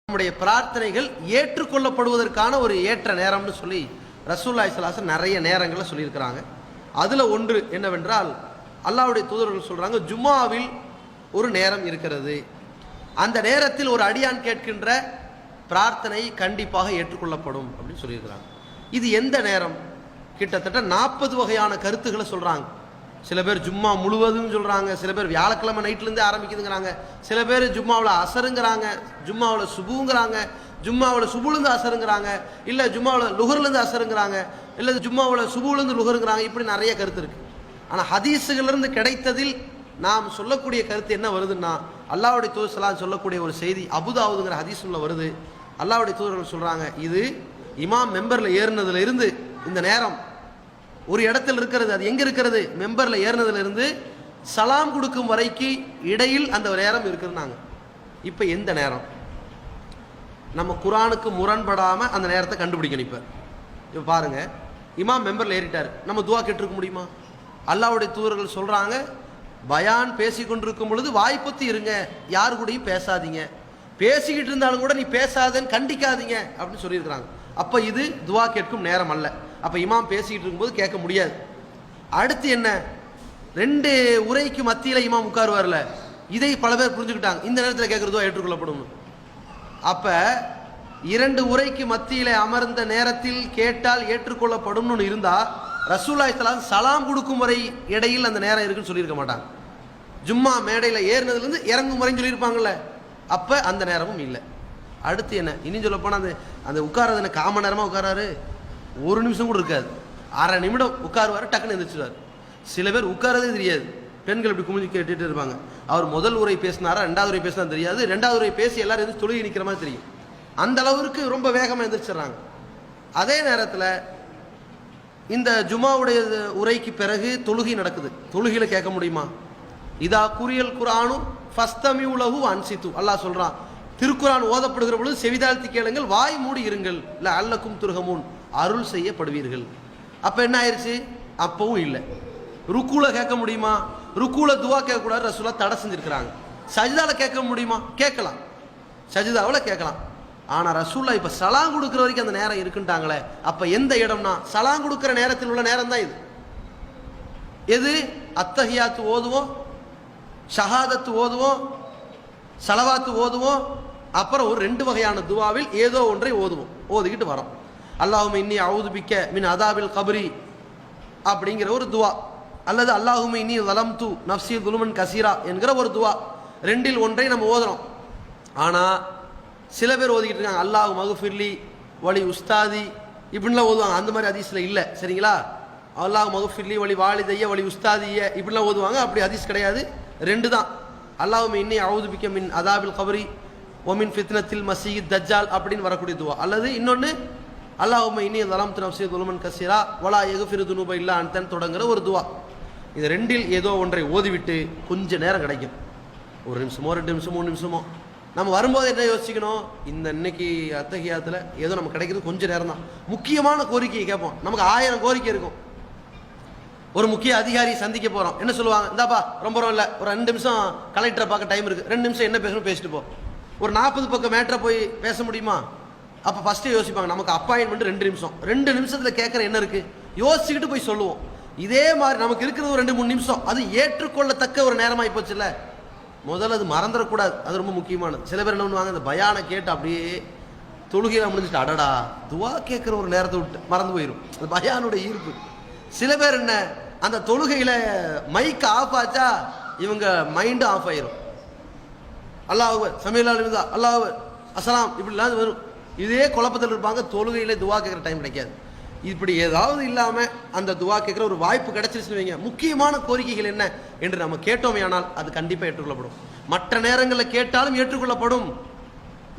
நம்முடைய பிரார்த்தனைகள் ஏற்றுக்கொள்ளப்படுவதற்கான ஒரு ஏற்ற நேரம்னு சொல்லி ரசூலுல்லாஹி ஸல்லல்லாஹு அலைஹி வஸல்லம் நிறைய நேரங்களை சொல்லியிருக்கிறாங்க. அதில் ஒன்று என்னவென்றால், அல்லாஹ்வுடைய தூதர்கள் சொல்கிறாங்க, ஜும்மாவில் ஒரு நேரம் இருக்கிறது, அந்த நேரத்தில் ஒரு அடியான் கேட்கின்ற பிரார்த்தனை கண்டிப்பாக ஏற்றுக்கொள்ளப்படும் அப்படின்னு சொல்லியிருக்கிறாங்க. இது எந்த நேரம்? கிட்டத்தட்ட 40 வகையான கருத்துக்களை சொல்கிறாங்க. சில பேர் ஜும்மா முழுவதும் சொல்கிறாங்க, சில பேர் வியாழக்கிழமை நைட்லேருந்தே ஆரம்பிக்குதுங்கிறாங்க, சில பேர் ஜும்மாவில் அசருங்கிறாங்க, ஜும்மாவில் சுபுங்கிறாங்க, ஜும்மாவில் சுபுலேருந்து அசருங்கிறாங்க, இல்லை ஜும்மாவில் லுகர்லேருந்து அசருங்கிறாங்க, இல்லை ஜும்மாவில் சுபுலேருந்து லுகருங்கிறாங்க. இப்படி நிறைய கருத்து இருக்குது. ஆனால் ஹதீஸுகளிலிருந்து கிடைத்ததில் நாம் சொல்லக்கூடிய கருத்து என்ன வருதுன்னா, அல்லாஹ்வுடைய தூதர் ஸல்லல்லாஹு அலைஹி சொல்லக்கூடிய ஒரு செய்தி அபுதாவுதுங்கிற ஹதீஸுல வருது. அல்லாஹ்வுடைய தூதர்கள் சொல்கிறாங்க, இது இமாம் மெம்பரில் ஏறினதுல இருந்து இந்த நேரம் ஒரு இடத்தில் இருக்கிறது. அது எங்கே இருக்கிறது? மெம்பரில் ஏறினதுலேருந்து சலாம் கொடுக்கும் வரைக்கு இடையில் அந்த நேரம் இருக்குதுன்னாங்க. இப்போ எந்த நேரம்? நம்ம குரானுக்கு முரண்படாமல் அந்த நேரத்தை கண்டுபிடிக்கணும். இப்போ பாருங்கள், இமாம் மெம்பரில் ஏறிட்டார், நம்ம துவா கேட்டிருக்க முடியுமா? அல்லாஹ்வுடைய தூதர்கள் சொல்கிறாங்க, பயான் பேசி கொண்டிருக்கும் பொழுது வாய்ப்பத்தி இருங்க, யாரு கூடயும் பேசாதீங்க, பேசிக்கிட்டு இருந்தாலும் கூட நீ பேசாதன்னு கண்டிக்காதீங்க அப்படின்னு சொல்லியிருக்கிறாங்க. அப்போ இது துவா கேட்கும் நேரம் அல்ல. அப்போ இமாம் பேசிக்கிட்டு இருக்கும்போது கேட்க முடியாது. அடுத்து என்ன? 2 உரைக்கு மத்தியில் இமாம் உட்காருவார்ல, இதை பல பேர் புரிஞ்சுக்கிட்டாங்க, இந்த நேரத்தில் கேட்குறதுவா ஏற்றுக்கொள்ளப்படும். அப்போ 2 உரைக்கு மத்தியில் அமர்ந்த நேரத்தில் கேட்டால் ஏற்றுக்கொள்ளப்படும்னு இருந்தால் ரசூலுல்லாஹி ஸல்லல்லாஹு அலைஹி வஸல்லம் சலாம் கொடுக்கும் வரை இடையில் அந்த நேரம் இருக்குன்னு சொல்லியிருக்க மாட்டாங்க. ஜும்மா மேடையில் ஏறினதுலேருந்து இறங்கும் வரைன்னு சொல்லியிருப்பாங்கள்ல, அப்போ அந்த நேரமும் இல்லை. அடுத்து என்ன? இன்னும் சொல்ல போனால் அந்த உட்காரது என்ன காமன் நேரமாக உட்காராரு? 1 நிமிஷம் கூட இருக்காது, அரை நிமிடம் உட்காருவார், டக்குன்னு எந்திரிச்சிடுவார். சில பேர் உட்காரதே தெரியாது, பெண்கள் இப்படி குமிஞ்சு கேட்டுட்டு இருப்பாங்க. அவர் முதல் உரை பேசினாரா 2வது உரை பேசினா தெரியாது, 2வது உரை பேசி எல்லாரும் எந்திரிச்சு தொழுகி நிற்கிற மாதிரி தெரியும். அந்த அளவுக்கு ரொம்ப வேகமாக எந்திரிச்சிடுறாங்க. அதே நேரத்தில் இந்த ஜுமாவுடைய உரைக்கு பிறகு தொழுகை நடக்குது, தொழுகையில் கேட்க முடியுமா? இதா குரியல் குரானு ஃபஸ்தமி உலகு அன்சித்து, அல்லாஹ் சொல்கிறான், திருக்குரான் ஓதப்படுகிற பொழுது செவிதாழ்த்தி கேளுங்கள், வாய் மூடி இருங்கள், இல்லை அல்லக்கும் துர்ஹமூன், அருள் செய்யப்படுவீர்கள். அப்போ என்ன ஆயிடுச்சு? அப்பவும் இல்லை. ருக்கூல கேட்க முடியுமா? ருக்கூல துவா கேட்கக்கூடாது, ரசூலுல்லாஹ் தடை செஞ்சிருக்கிறாங்க. சஜிதாவில் கேட்க முடியுமா? கேட்கலாம், சஜிதாவில் கேட்கலாம். ஆனால் ரசூலுல்லாஹ் இப்போ சலாம் கொடுக்குற வரைக்கும் அந்த நேரம் இருக்குன்ட்டாங்களே, அப்போ எந்த இடம்னா சலாம் கொடுக்குற நேரத்தில் உள்ள நேரம் தான் இது. எது? அத்தஹியாத்து ஓதுவோம், ஷஹாதத்து ஓதுவோம், சலவாத்து ஓதுவோம், அப்புறம் ஒரு 2 வகையான துவாவில் ஏதோ ஒன்றை ஓதுவோம், ஓதிக்கிட்டு வரோம். அல்லாஹும்ம இன்னி அஊது பிக்க மின் அதாபில் கப்ரி அப்படிங்கிற ஒரு துவா, அல்லது அல்லாஹும்ம இன்னி ஸலம்து நஃப்ஸி ஸுல்மன் கஸீரா என்கிற ஒரு துவா, 2இல் ஒன்றை நம்ம ஓதுறோம். ஆனால் சில பேர் ஓதிக்கிட்டு இருக்காங்க, அல்லாஹு மகுஃபிர்லி வலி உஸ்தாதி இப்படின்லாம் ஓதுவாங்க. அந்த மாதிரி ஹதீஸில் இல்லை, சரிங்களா? அல்லாஹு மகுஃபிர்லி வலி வாலிதைய வலி உஸ்தாதிய இப்படிலாம் ஓதுவாங்க. அப்படி ஹதீஸ் கிடையாது, 2 தான். அல்லாஹும்ம இன்னி அஊது பிக்க மின் அதாபில் கப்ரி ஒமின் ஃபித்னத்தில் மஸீஹ் தஜ்ஜால் அப்படின்னு வரக்கூடிய துவா. அல்லது இன்னொன்று அல்லாஹும்ம இன்னி ஸலம்து நஃப்ஸி ஸுல்மன் கஸீரா வலா யக்ஃபிரு துனூப இல்லா அன்தன் தொடங்குற ஒரு துவா. இது 2இல் ஏதோ ஒன்றை ஓதிவிட்டு கொஞ்ச நேரம் கிடைக்கும், 1 நிமிஷமோ 2 நிமிஷமோ 3 நிமிஷமோ. நம்ம வரும்போது என்ன யோசிக்கணும்? இந்த இன்னைக்கு அத்தஹியாத்தில் ஏதோ நம்ம கிடைக்கிறது கொஞ்சம் நேரம் தான். முக்கியமான கோரிக்கையை கேட்போம், நமக்கு 1000 கோரிக்கை இருக்கும். ஒரு முக்கிய அதிகாரி சந்திக்க போகிறோம், என்ன சொல்லுவாங்க? இந்தாப்பா ரொம்ப இல்லை, ஒரு 2 நிமிஷம் கலெக்டரை பார்க்க டைம் இருக்குது, 2 நிமிஷம் என்ன பேசணும் பேசிட்டு போ. ஒரு 40 பக்கம் மேட்டரை போய் பேச முடியுமா? அப்போ ஃபஸ்ட்டு யோசிப்பாங்க, நமக்கு அப்பாயின்மெண்ட் 2 நிமிஷம், 2 நிமிஷத்தில் கேட்குற என்ன இருக்குது யோசிச்சுக்கிட்டு போய் சொல்லுவோம். இதே மாதிரி நமக்கு இருக்கிறது ஒரு 2-3 நிமிஷம், அது ஏற்றுக்கொள்ளத்தக்க ஒரு நேரமாகி போச்சுல்ல. முதல்ல அது மறந்துடக்கூடாது, அது ரொம்ப முக்கியமானது. சில பேர் என்ன பண்ணுவாங்க, இந்த பயானை கேட்டு அப்படியே தொழுகையில் முடிஞ்சுட்டு அடடா துவா கேட்குற ஒரு நேரத்தை விட்டு மறந்து போயிடும், அந்த பயானுடைய ஈர்ப்பு. சில பேர் என்ன, அந்த தொழுகையில் மைக் ஆஃப் ஆச்சா இவங்க மைண்டும் ஆஃப் ஆயிரும். அல்லாஹ் சமையல் அல்லாஹ் அஸ்ஸலாம் இப்படிலாம் வரும். இதே குழப்பத்தில் இருப்பாங்க, தொழுகையில் துவா கேட்குற டைம் கிடைக்காது. இப்படி ஏதாவது இல்லாமல் அந்த துவா கேட்குற ஒரு வாய்ப்பு கிடைச்சிருச்சுன்னு வைங்க, முக்கியமான கோரிக்கைகள் என்ன என்று நம்ம கேட்டோமே ஆனால் அது கண்டிப்பாக ஏற்றுக்கொள்ளப்படும். மற்ற நேரங்களில் கேட்டாலும் ஏற்றுக்கொள்ளப்படும்.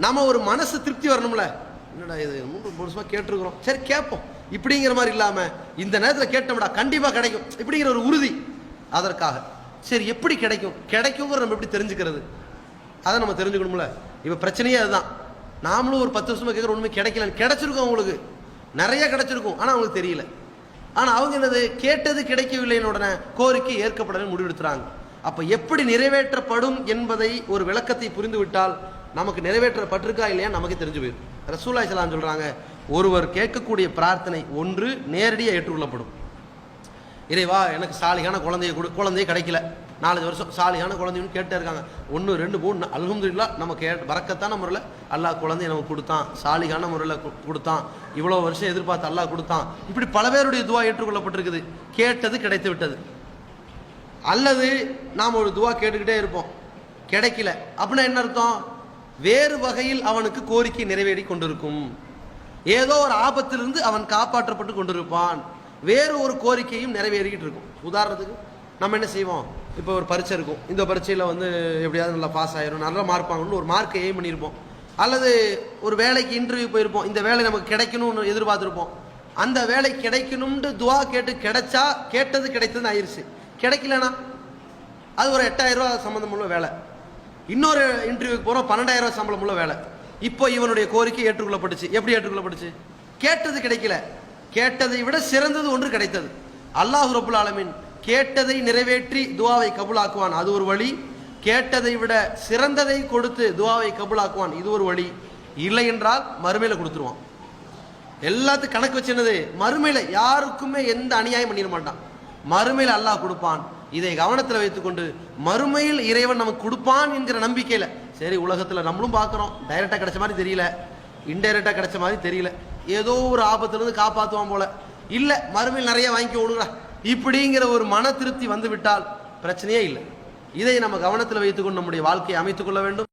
நம்ம ஒரு மனசு திருப்தி வரணும்ல, என்னடா இது 3 வருஷமாக கேட்டிருக்கிறோம், சரி கேட்போம் இப்படிங்கிற மாதிரி இல்லாமல் இந்த நேரத்தில் கேட்டோம்டா கண்டிப்பாக கிடைக்கும் இப்படிங்கிற ஒரு உறுதி. அதற்காக சரி எப்படி கிடைக்குங்கிற நம்ம எப்படி தெரிஞ்சுக்கிறது? அதை நம்ம தெரிஞ்சுக்கணும்ல. இப்போ பிரச்சனையே அதுதான். நாமளும் ஒரு 10 வருஷமாக கேட்குற ஒன்றுமே கிடைக்கலன்னு, கிடைச்சிருக்கோம், அவங்களுக்கு நிறைய கிடைச்சிருக்கும், ஆனால் அவங்களுக்கு தெரியல. ஆனால் அவங்க என்னது, கேட்டது கிடைக்கவில்லைன்னு உடனே கோரிக்கை ஏற்கப்படன்னு முடிவெடுத்துறாங்க. அப்போ எப்படி நிறைவேற்றப்படும் என்பதை ஒரு விளக்கத்தை புரிந்து விட்டால் நமக்கு நிறைவேற்றப்பட்டிருக்கா இல்லையா நமக்கு தெரிஞ்சு போயிடும். ரசூலுல்லாஹி ஸல்லல்லாஹு அலைஹி வஸல்லம் சொல்றாங்க, ஒருவர் கேட்கக்கூடிய பிரார்த்தனை ஒன்று நேரடியாக ஏற்றுக்கொள்ளப்படும். இறைவா எனக்கு சாலிகான குழந்தைய கிடைக்கல, 4 வருஷம் சாலிகான குழந்தைன்னு கேட்டே இருக்காங்க. 1 2 3 அல்ஹம்துலில்லாஹ் நமக்கு பரக்கத்தான முறையில் அல்லாஹ் குழந்தைய நமக்கு கொடுத்தான், சாலிகான முறையில் கொடுத்தான், இவ்வளோ வருஷம் எதிர்பார்த்து அல்லாஹ் கொடுத்தான். இப்படி பல பேருடைய துவா ஏற்றுக்கொள்ளப்பட்டிருக்குது. கேட்டது கிடைத்து விட்டது. அல்லது நாம் ஒரு துவா கேட்டுக்கிட்டே இருப்போம், கிடைக்கல அப்படின்னா என்ன அர்த்தம்? வேறு வகையில் அவனுக்கு கோரிக்கை நிறைவேறி கொண்டிருக்கும். ஏதோ ஒரு ஆபத்திலிருந்து அவன் காப்பாற்றப்பட்டு கொண்டிருப்பான். வேறு ஒரு கோரிக்கையும் நிறைவேறிக்கிட்டு இருக்கும். உதாரணத்துக்கு நம்ம என்ன செய்வோம், இப்போ ஒரு பரீட்சை இருக்கும், இந்த பரீட்சையில் வந்து எப்படியாவது நல்லா பாஸ் ஆயிரும், நல்லா மார்க் வாங்கணும்னு ஒரு மார்க்கை எய்ம் பண்ணியிருப்போம். அல்லது ஒரு வேலைக்கு இன்டர்வியூ போயிருப்போம், இந்த வேலை நமக்கு கிடைக்கணும்னு எதிர்பார்த்துருப்போம். அந்த வேலை கிடைக்கணும்னு துவா கேட்டு கிடைச்சா கேட்டது கிடைத்ததுன்னு ஆயிடுச்சு. கிடைக்கலனா அது ஒரு 8000 ரூபா சம்பந்தம் உள்ள வேலை. இன்னொரு இன்டர்வியூக்கு போகிறோம், 12,000 ரூபா சம்பளம் உள்ள வேலை. இப்போ இவனுடைய கோரிக்கை ஏற்றுக்கொள்ளப்பட்டுச்சு. எப்படி ஏற்றுக்கொள்ளப்பட்டுச்சு? கேட்டது கிடைக்கல, கேட்டதை விட சிறந்தது ஒன்று கிடைத்தது. அல்லாஹ் ரப்புல் ஆலமீன் கேட்டதை நிறைவேற்றி துவாவை கபூலாக்குவான், அது ஒரு வழி. கேட்டதை விட சிறந்ததை கொடுத்து துவாவை கபூலாக்குவான், இது ஒரு வழி. இல்லை என்றால் மறுமையில கொடுத்துருவான். எல்லாத்துக்கும் கணக்கு வச்சு என்னது, மறுமையில யாருக்குமே எந்த அநியாயம் பண்ணிட மாட்டான். மறுமையில் அல்லாஹ் கொடுப்பான். இதை கவனத்தில் வைத்துக்கொண்டு மறுமையில் இறைவன் நமக்கு கொடுப்பான் என்கிற நம்பிக்கையில், சரி உலகத்தில் நம்மளும் பார்க்குறோம், டைரெக்டாக கிடைச்ச மாதிரி தெரியல, இன்டைரக்டாக கிடைச்ச மாதிரி தெரியல, ஏதோ ஒரு ஆபத்துலேருந்து காப்பாற்றுவான் போல, இல்லை மறுமையில் நிறைய வாங்கி விடுறா, இப்படிங்கிற ஒரு மன திருப்தி வந்து விட்டால் பிரச்சனையே இல்லை. இதை நம்ம கவனத்தில் வைத்துக்கொண்டு நம்முடைய வாழ்க்கையை அமைத்துக் கொள்ள வேண்டும்.